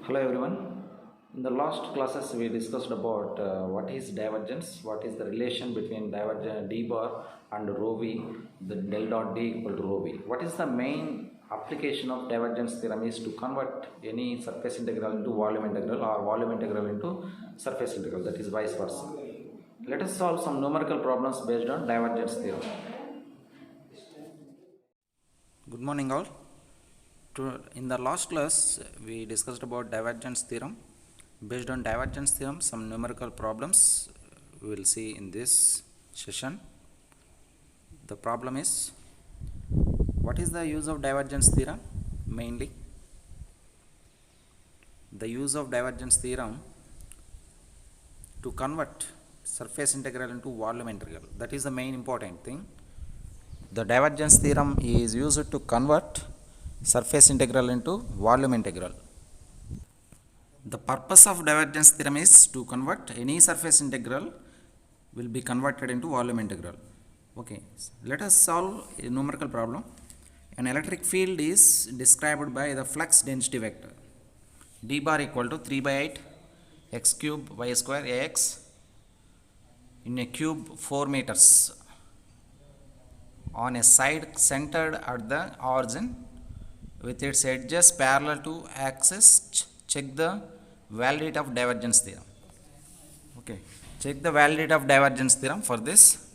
Hello everyone. In the last classes we discussed about what is divergence, what is the relation between divergence d bar and rho v, the del dot d equal to rho v. What is the main application of divergence theorem is to convert any surface integral into volume integral or volume integral into surface integral, that is vice versa. Let us solve some numerical problems based on divergence theorem. Good morning all. In the last class, we discussed about divergence theorem. Based on divergence theorem, some numerical problems we will see in this session. The problem is, what is the use of divergence theorem? Mainly, the use of divergence theorem to convert surface integral into volume integral. That is the main important thing. The divergence theorem is used to convert surface integral into volume integral. The purpose of divergence theorem is to convert any surface integral will be converted into volume integral. Okay, let us solve a numerical problem. An electric field is described by the flux density vector d bar equal to 3 by 8 x cube y square ax in a cube 4 meters on a side centered at the origin with its edges parallel to axis. Check the validity of divergence theorem. Okay, check the validity of divergence theorem for this.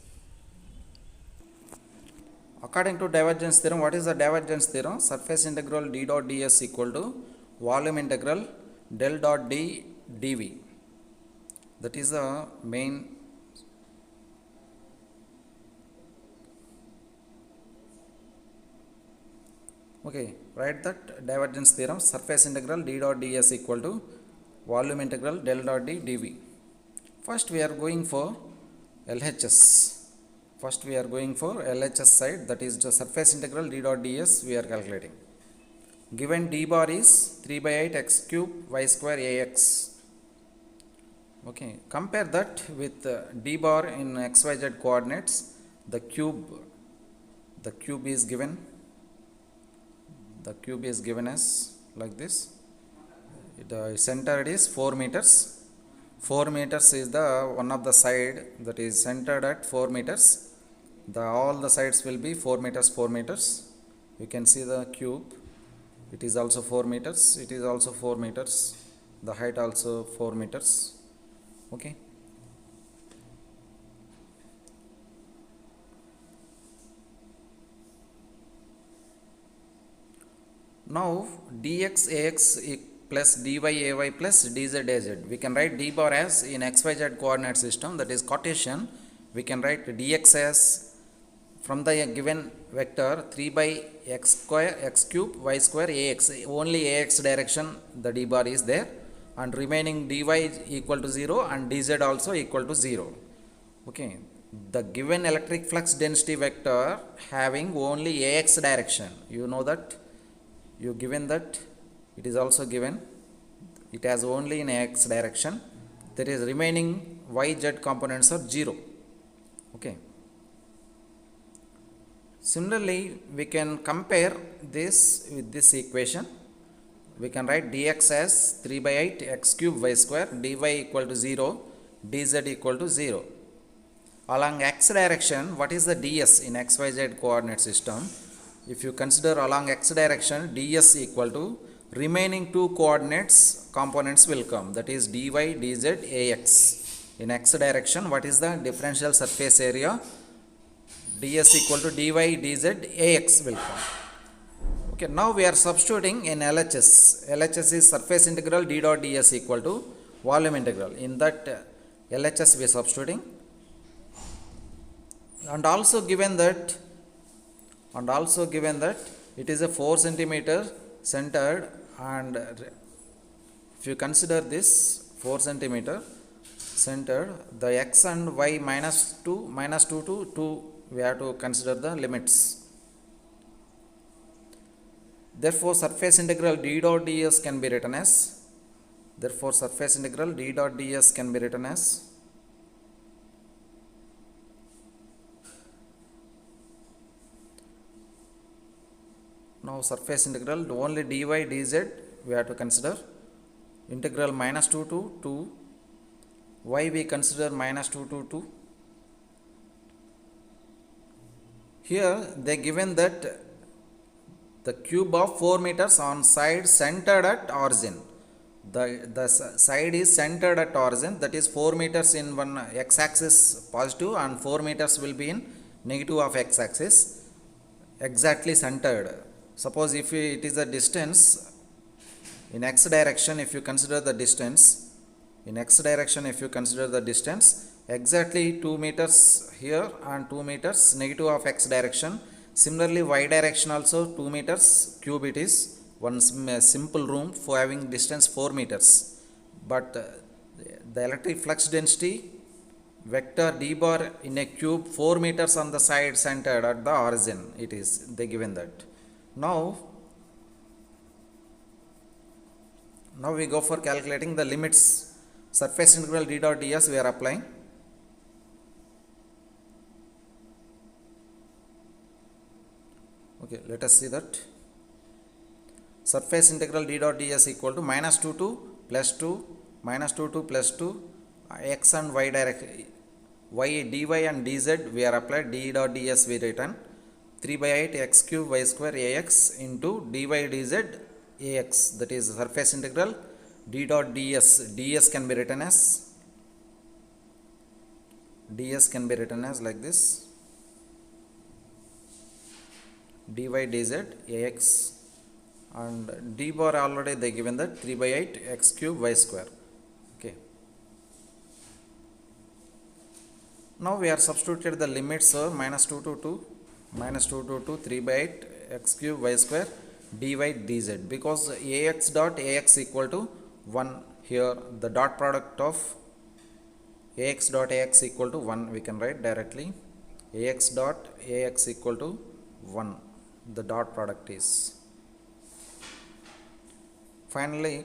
According to divergence theorem, what is the divergence theorem? Surface integral d dot ds equal to volume integral del dot d dv. That is the main. Okay, write that divergence theorem, surface integral d dot ds equal to volume integral del dot d dv. First we are going for LHS. First we are going for LHS side, that is the surface integral d dot ds we are calculating. Given d bar is 3 by 8 x cube y square ax. Okay, compare that with d bar in xyz coordinates. The cube is given. The cube is given as like this. The centered is 4 meters. 4 meters is the one of the side that is centered at 4 meters. All the sides will be 4 meters, 4 meters. You can see the cube. It is also 4 meters. It is also 4 meters. The height also 4 meters. Okay. Now dx ax plus dy ay plus dz az. We can write d bar as in xyz coordinate system, that is Cartesian. We can write dx as from the given vector 3 by x square x cube y square ax. Only ax direction the d bar is there, and remaining dy is equal to 0 and dz also equal to 0. Okay. The given electric flux density vector having only ax direction. You know that. You given that it is also given, it has only in x direction. There is remaining yz components are 0. Okay. Similarly, we can compare this with this equation. We can write dx as 3 by 8 x cube y square, dy equal to 0, dz equal to 0. Along x direction, what is the ds in xyz coordinate system? If you consider along x direction, ds equal to remaining two coordinates components will come, that is dy dz ax. In x direction, what is the differential surface area? ds equal to dy dz ax will come. Okay, now we are substituting in LHS. LHS is surface integral d dot ds equal to volume integral. In that LHS we are substituting, and also given that it is a 4 centimeter centered, and if you consider this 4 centimeter centered, the x and y minus 2 to 2 we have to consider the limits. Therefore surface integral d dot ds can be written as now surface integral only dy dz we have to consider. integral minus 2 to 2. Why we consider minus 2 to 2? Here they given that the cube of 4 meters on side centered at origin. The side is centered at origin, that is 4 meters in one x-axis positive and 4 meters will be in negative of x-axis, exactly centered. Suppose if it is a distance in x direction, if you consider the distance in x direction, if you consider the distance exactly 2 meters here and 2 meters negative of x direction. Similarly y direction also 2 meters cube, it is one simple room for having distance 4 meters, but the electric flux density vector d bar in a cube 4 meters on the side centered at the origin, it is they given that. Now we go for calculating the limits. Surface integral d dot ds we are applying. Okay, let us see that. Surface integral d dot ds equal to minus 2 to plus 2, minus 2 to plus 2, x and y direction, y dy and dz we are applied, d dot ds we written 3 by 8 x cube y square ax into dy dz ax, that is surface integral d dot ds. ds can be written as like this, dy dz ax, and d bar already they given that 3 by 8 x cube y square. Okay, now we are substituted the limits of minus 2 to 2 3 by 8 x cube y square dy dz, because ax dot ax equal to 1. Here the dot product of ax dot ax equal to 1 we can write directly, ax dot ax equal to 1, the dot product is. Finally,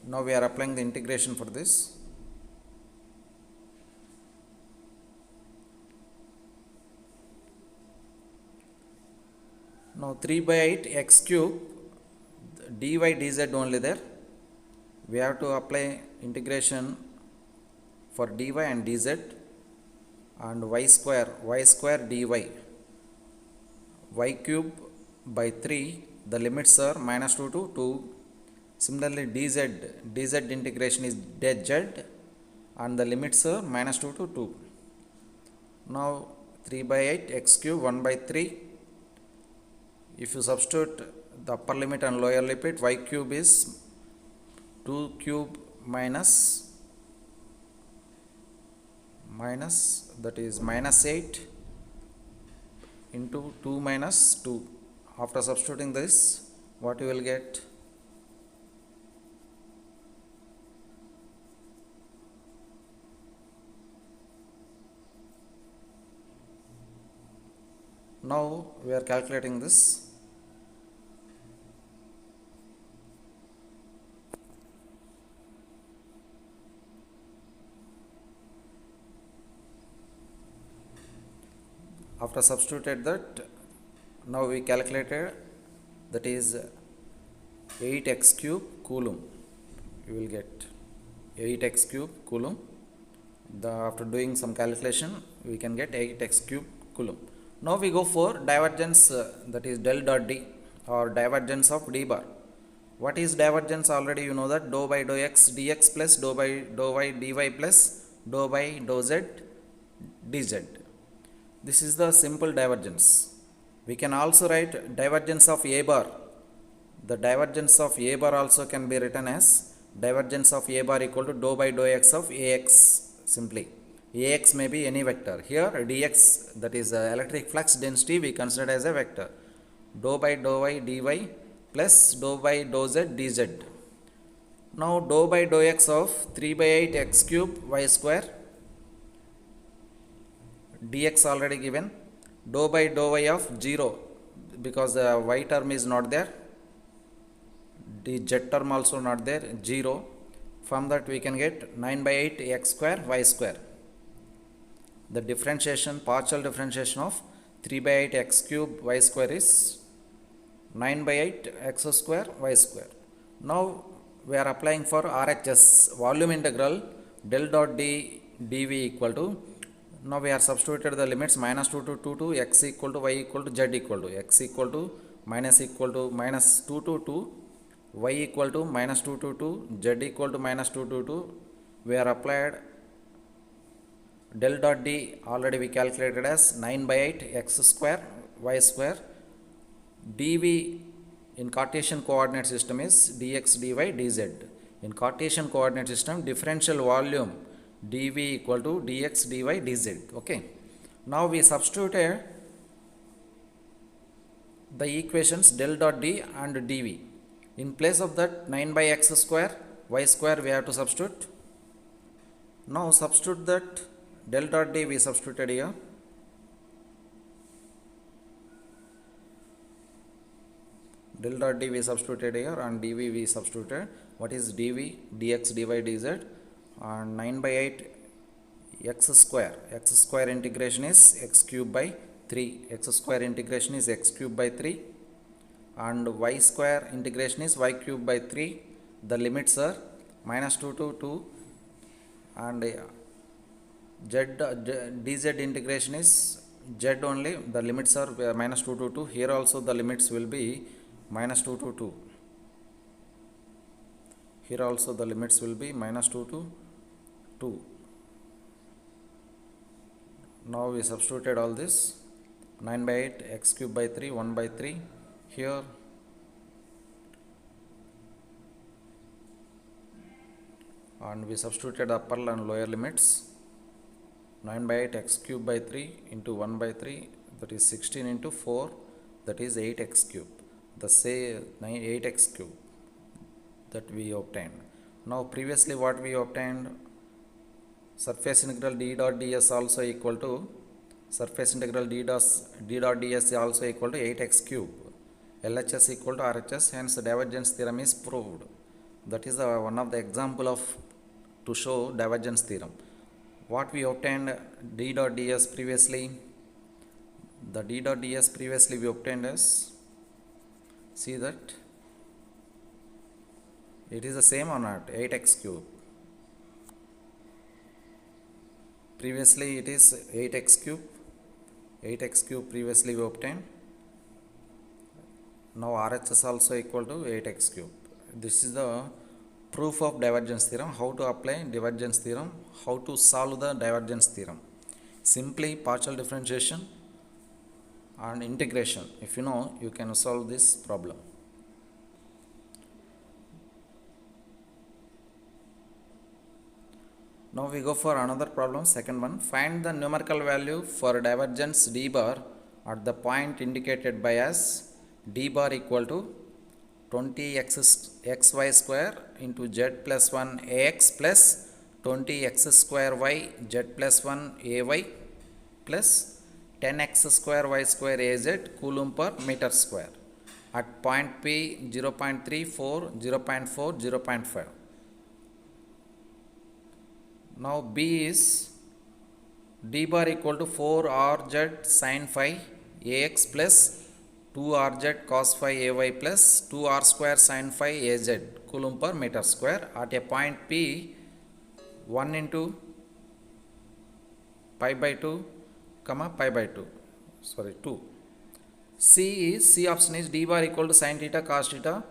now we are applying the integration for this. Now 3 by 8 x cube dy dz only there. We have to apply integration for dy and dz, and y square dy, y cube by 3, the limits are minus 2 to 2. Similarly dz integration is z, and the limits are minus 2 to 2. Now 3 by 8 x cube 1 by 3, if you substitute the upper limit and lower limit, y cube is 2 cube minus that is minus 8 into 2 minus 2. After substituting this, what you will get? Now we are calculating this. After substituted that, now we calculated, that is 8x cube coulomb. You will get 8x cube coulomb. After doing some calculation, we can get 8x cube coulomb. Now we go for divergence, that is del dot d, or divergence of d bar. What is divergence? Already you know that dou by dou x dx plus dou by dou y dy plus dou by dou z dz. This is the simple divergence. We can also write divergence of a bar. The divergence of a bar also can be written as divergence of a bar equal to dou by dou x of ax. Simply ax may be any vector. Here dx, that is electric flux density, we consider as a vector. Dou by dou y dy plus dou by dou z dz. Now dou by dou x of 3 by 8 x cube y square dx already given, dou by dou y of 0, because the y term is not there, the z term also not there, 0. From that we can get 9 by 8 x square y square. The differentiation, partial differentiation of 3 by 8 x cube y square is 9 by 8 x square y square. Now we are applying for RHS, volume integral del dot d dv equal to, now we are substituted the limits minus 2 to x equal to y equal to z equal to x equal to minus 2 to 2, y equal to minus 2 to 2, z equal to minus 2 to 2. We are applied del dot d, already we calculated as 9 by 8 x square y square. dv in Cartesian coordinate system is dx dy dz. In Cartesian coordinate system, differential volume dv equal to dx dy dz. Okay. Now we substituted the equations del dot d and dv. In place of that 9 by x square y square we have to substitute. Now substitute that del dot d we substituted here. Del dot d we substituted here and dv we substituted. What is dv? dx dy dz, and 9 by 8 x square. X square integration is x cube by 3. X square integration is x cube by 3, and y square integration is y cube by 3. The limits are minus 2 to 2, and dz integration is z only. The limits are minus 2 to 2. Here also the limits will be minus 2 to 2. Here also the limits will be minus 2 to 2. Now we substituted all this 9 by 8 x cube by 3 1 by 3 here, and we substituted upper and lower limits. 9 by 8 x cube by 3 into 1 by 3, that is 16 into 4, that is 8x cube. The say 8x cube that we obtained. Now previously what we obtained, surface integral d dot ds also equal to surface integral d dot ds also equal to 8x cube. LHS equal to RHS, hence the divergence theorem is proved. That is one of the example of to show divergence theorem. What we obtained d dot ds previously, the d dot ds previously we obtained as, see that it is the same or not, 8x cube. Previously it is 8x cube. 8x cube previously we obtained. Now RHS also equal to 8x cube. This is the proof of divergence theorem. How to apply divergence theorem, how to solve the divergence theorem. Simply partial differentiation and integration. If you know, you can solve this problem. Now we go for another problem, second one. Find the numerical value for divergence d bar at the point indicated by as d bar equal to 20xy square into z plus 1 ax plus 20x square y z plus 1 ay plus 10x square y square az coulomb per meter square at point P 0.3, 4, 0.4, 0.5. Now B is d bar equal to 4 rz sin phi ax plus 2 rz cos phi ay plus 2 r square sin phi az coulomb per meter square at a point P 1 into pi by 2 comma pi by 2, sorry 2. C option is d bar equal to sin theta cos theta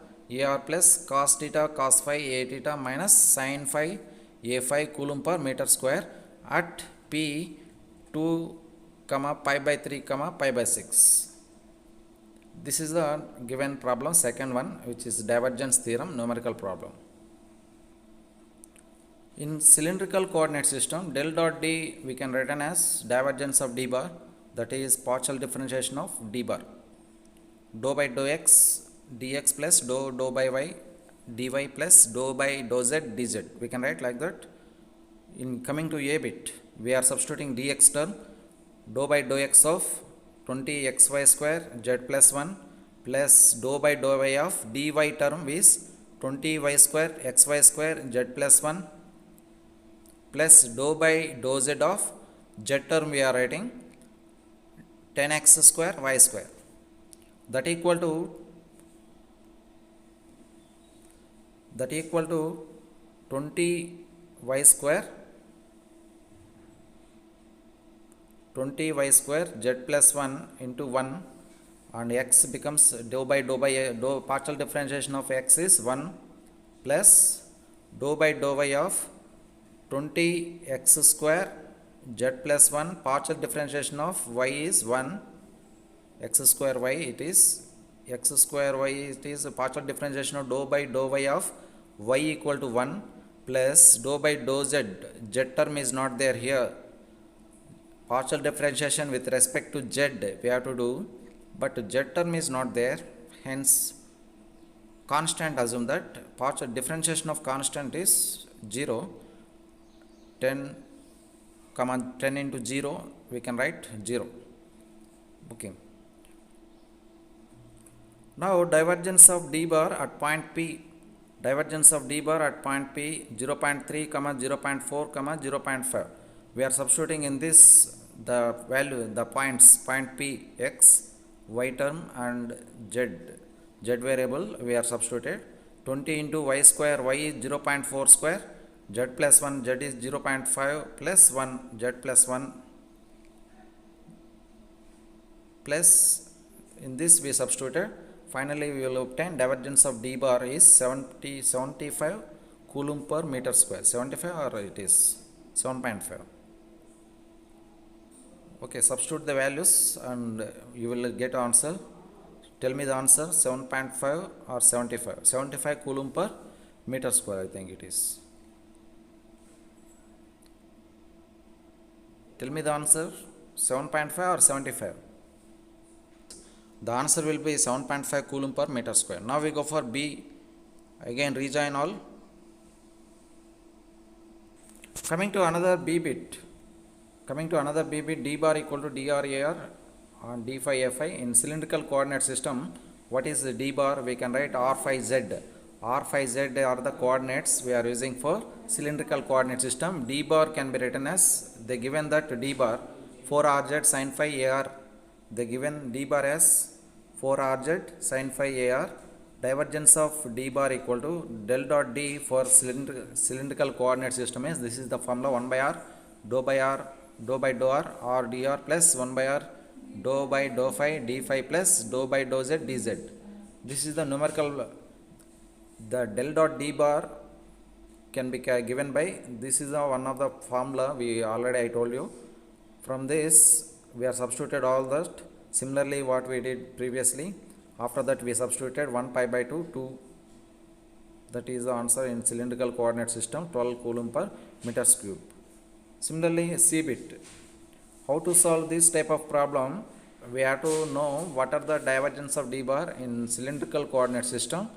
ar plus cos theta cos phi a theta minus sin phi a phi coulomb per meter square at P 2 comma pi by 3 comma pi by 6. This is the given problem, second one, which is divergence theorem numerical problem. In cylindrical coordinate system, del dot d we can written as divergence of d bar, that is partial differentiation of d bar. Dou by dou x dx plus dou by y dy plus dou by dou z dz. We can write like that. In coming to a bit, we are substituting dx term, dou by dou x of 20xy square z plus 1 plus dou by dou y of dy term is 20y square xy square z plus 1 plus dou by dou z of z term we are writing 10x square y square, that equal to that equal to 20y square 20y square z plus 1 into 1, and x becomes dou by partial differentiation of x is 1 plus dou by dou y of 20x square z plus 1 partial differentiation of y is 1 x square y, it is x square y, it is a partial differentiation of dou by dou y of y equal to 1 plus dou by dou z, z term is not there here, partial differentiation with respect to z we have to do, but z term is not there, hence constant, assume that partial differentiation of constant is 0, 10 comma 10 into 0 we can write 0. Okay. Now divergence of d bar at point P, divergence of d bar at point P 0.3 comma 0.4 comma 0.5. We are substituting in this the value, the points, point P, x, y term and z variable we are substituted. 20 into y square, y is 0.4 square, z plus 1, z is 0.5 plus 1, z plus 1 plus, in this we substituted. Finally we will obtain divergence of d bar is 75 coulomb per meter square, 75 or it is 7.5. Okay, substitute the values and you will get answer. Tell me the answer, 7.5 or 75. 75 coulomb per meter square, I think it is. Tell me the answer, 7.5 or 75. The answer will be 7.5 coulomb per meter square. Now we go for B. Again rejoin all. Coming to another B bit. D bar equal to dr ar on d phi fi. In cylindrical coordinate system, what is the d bar? We can write r phi z. R phi z are the coordinates we are using for cylindrical coordinate system. D bar can be written as, they given that d bar 4rz sin phi ar, they given d bar as 4rz sin phi ar. Divergence of d bar equal to del dot d for cylindrical coordinate system is, this is the formula, 1 by r dou by dou r or dr plus 1 by r dou by dou phi d phi plus dou by dou z dz. This is the numerical, the del dot d bar can be given by, this is one of the formula we already I told you. From this we are substituted all that, similarly what we did previously. After that we substituted 1 pi by 2, that is the answer in cylindrical coordinate system, 12 coulomb per meters cube. Similarly C bit, how to solve this type of problem? We have to know what are the divergence of d bar in cylindrical coordinate system,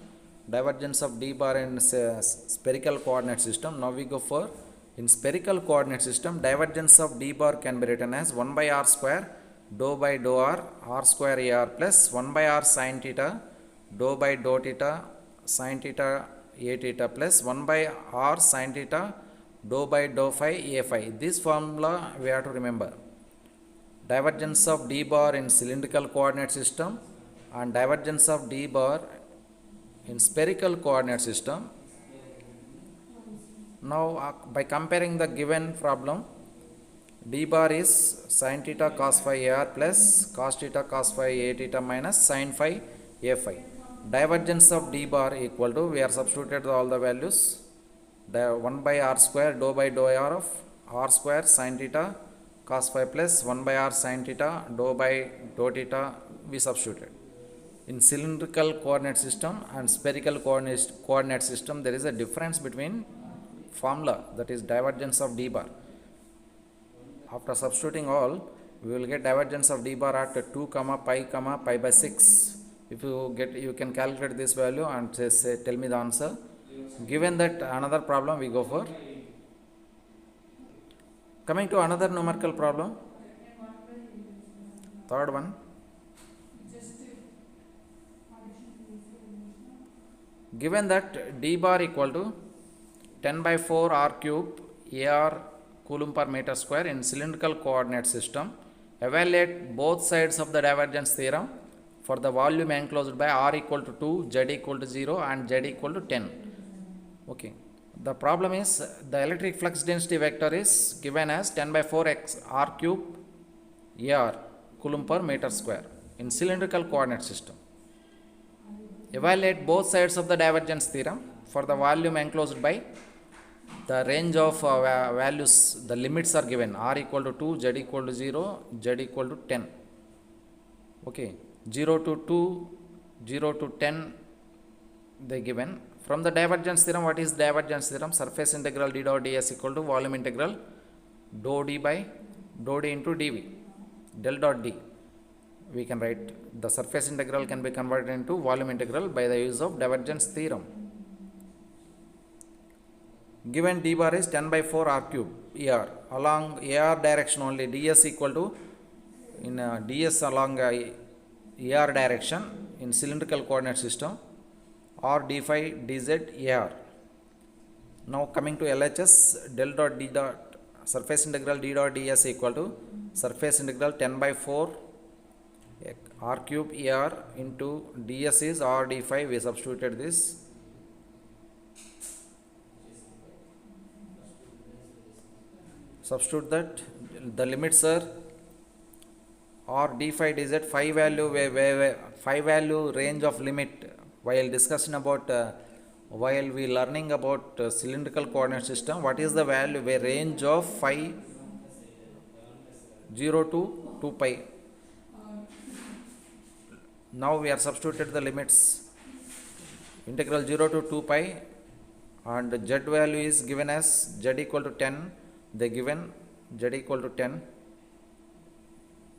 divergence of d bar in spherical coordinate system. Now we go for, in spherical coordinate system, divergence of d bar can be written as 1 by r square dou by dou r square ar plus 1 by r sin theta dou by dou theta sin theta a theta plus 1 by r sin theta dou by dou phi a phi. This formula we have to remember. Divergence of d bar in cylindrical coordinate system and divergence of d bar in spherical coordinate system. Now by comparing the given problem, d bar is sin theta cos phi ar plus cos theta cos phi a theta minus sin phi a phi. Divergence of d bar equal to, we are substituted all the values, 1 by r square dou by dou r of r square sin theta cos phi plus 1 by r sin theta dou by dou theta we substituted. In cylindrical coordinate system and spherical coordinate system, there is a difference between formula, that is divergence of d bar. After substituting all, we will get divergence of d bar at 2 pi by 6. If you get, you can calculate this value and say tell me the answer. Given that, another problem we go for. Coming to another numerical problem, third one. Given that d bar equal to 10 by 4 r cube ar coulomb per meter square in cylindrical coordinate system, evaluate both sides of the divergence theorem for the volume enclosed by r equal to 2, z equal to 0 and z equal to 10. Okay. The problem is the electric flux density vector is given as 10 by 4 x r cube AR coulomb per meter square in cylindrical coordinate system. Evaluate both sides of the divergence theorem for the volume enclosed by the range of values. The limits are given r equal to 2, z equal to 0, z equal to 10. Okay, 0 to 2, 0 to 10 they given. From the divergence theorem, what is divergence theorem? Surface integral d dot ds equal to volume integral dou d by dou d into dv, del dot d. We can write the surface integral can be converted into volume integral by the use of divergence theorem. Given d bar is 10 by 4 r cube AR along AR direction only, ds equal to in ds along AR direction in cylindrical coordinate system or d phi dz AR. Now coming to LHS, del dot d dot surface integral d dot ds equal to surface integral 10 by 4 r cube AR into ds is r d phi. We substituted this. Substitute that the limits are r d phi dz 5 value 5 value range of limit. While discussing about while we learning about cylindrical coordinate system, what is the value range of phi 0 to 2 pi. Now we are substituted the limits integral 0 to 2 pi and z value is given as z equal to 10. They given z equal to 10,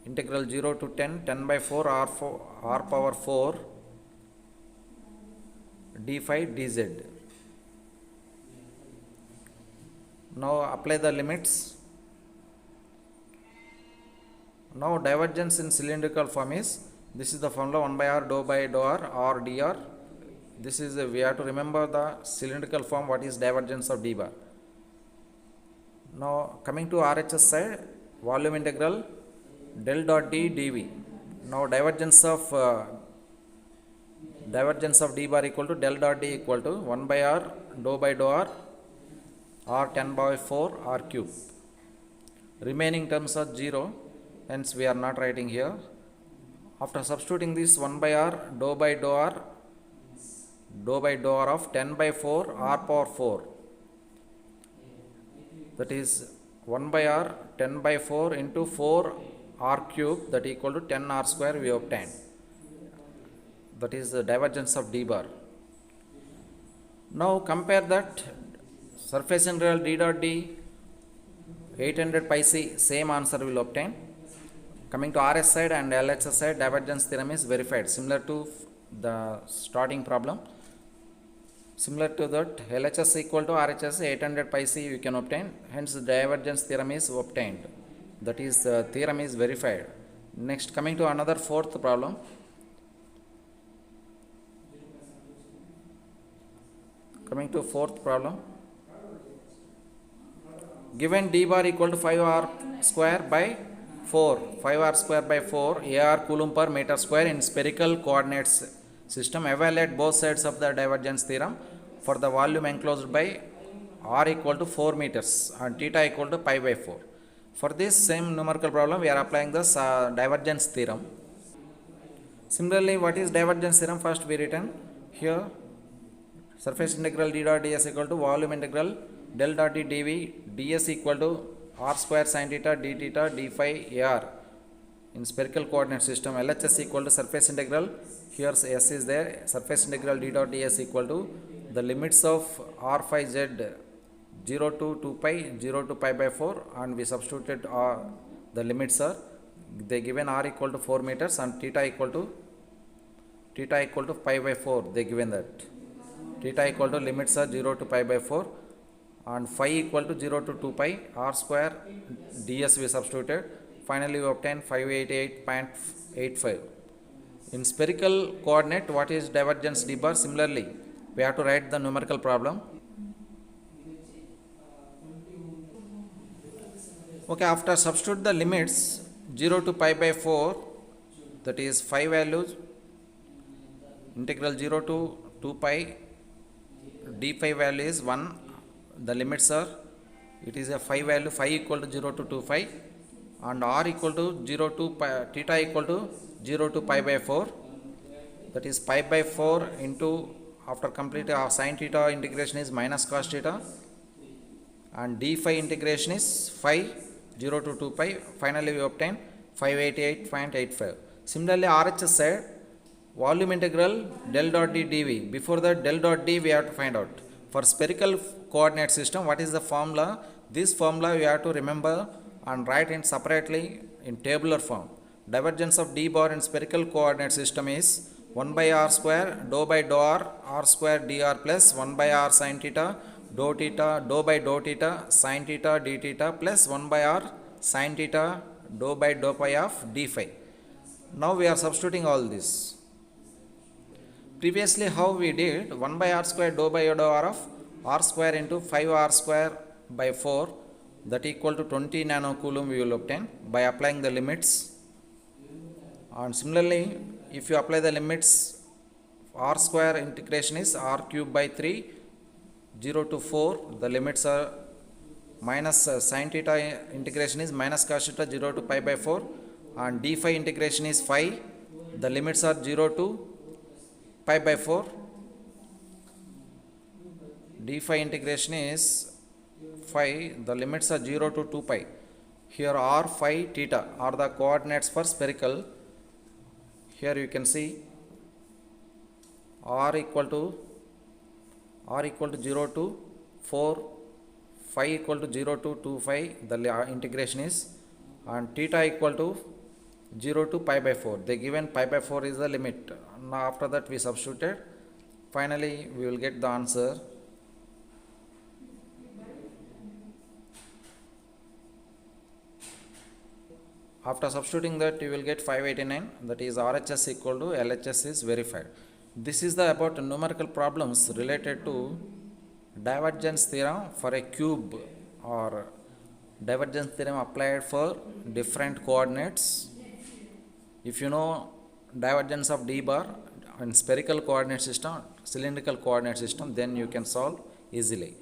integral 0 to 10 by 4 r power 4 d phi dz. Now apply the limits. Now divergence in cylindrical form is, this is the formula 1 by r dou by dou r dr. This is we have to remember the cylindrical form, what is divergence of d bar. Now coming to RHS side, volume integral del dot d dv. Now divergence of d bar equal to del dot d equal to 1 by r dou by dou r 10 by 4 r cube. Remaining terms are 0, hence we are not writing here. After substituting this 1 by r dou by dou r of 10 by 4 r power 4, that is 1 by r 10 by 4 into 4 r cube, that equal to 10 r square we obtained. That is the divergence of d bar. Now compare that surface integral d dot d 800 pi c, same answer will obtain. Coming to RS side and LHS side, divergence theorem is verified, similar to the starting problem. Similar to that, LHS equal to RHS 800 pi c you can obtain, hence the divergence theorem is obtained. That is the theorem is verified. Next, coming to another fourth problem. Coming to fourth problem. Given d bar equal to 5r square by 4, 5r square by 4 AR coulomb per meter square in spherical coordinates system, evaluate both sides of the divergence theorem for the volume enclosed by r equal to 4 meters and theta equal to pi by 4. For this same numerical problem, we are applying the divergence theorem. Similarly, what is divergence theorem? First we written here, surface integral d dot ds equal to volume integral del dot d dv, ds equal to r square sin theta d theta d phi ar in spherical coordinate system. LHS equal to surface integral, here s is there, surface integral d dot ds equal to the limits of r phi z 0 to 2 pi, 0 to pi by 4, and we substituted the limits are they given r equal to 4 meters and theta equal to pi by 4. They given that theta equal to limits are 0 to pi by 4 and phi equal to 0 to 2 pi r square ds we substituted. Finally we obtain 588.85. In spherical coordinate, what is divergence d bar? Similarly, we have to write the numerical problem. Okay, after substitute the limits 0 to pi by 4, that is 5 values, integral 0 to 2 pi d phi value is 1, the limits are, it is a phi value, phi equal to 0 to 2 phi, and r equal to 0 to pi, theta equal to 0 to pi by 4, that is pi by 4 into, after complete sin theta integration is minus cos theta, and d phi integration is phi 0 to 2 pi, finally we obtain 588.85. Similarly, RHS said volume integral del dot d dv. Before that del dot d we have to find out. For spherical coordinate system, what is the formula? This formula we have to remember and write it separately in tabular form. Divergence of d bar in spherical coordinate system is 1 by r square dou by dou r square dr plus 1 by r sin theta dou by dou theta sin theta d theta plus 1 by r sin theta dou by dou pi of d phi. Now we are substituting all this. Previously how we did 1 by r square dou by dou r of r square into 5r square by 4, that equal to 20 nanocoulomb we will obtain by applying the limits. And similarly, if you apply the limits, r square integration is r cube by 3 0 to 4, the limits are minus sin theta integration is minus cos theta 0 to pi by 4, and d phi integration is phi, the limits are 0 to pi by 4, d phi integration is phi, the limits are 0 to 2 pi. Here r phi theta are the coordinates for spherical. Here you can see r equal to 0 to 4, phi equal to 0 to 2 phi, the integration is, and theta equal to 0 to pi by 4. They given pi by 4 is the limit. Now after that we substituted. Finally we will get the answer. After substituting that you will get 589, that is RHS equal to LHS is verified. This is the about numerical problems related to divergence theorem for a cube, or divergence theorem applied for different coordinates. If you know divergence of d bar in spherical coordinate system, cylindrical coordinate system, then you can solve easily.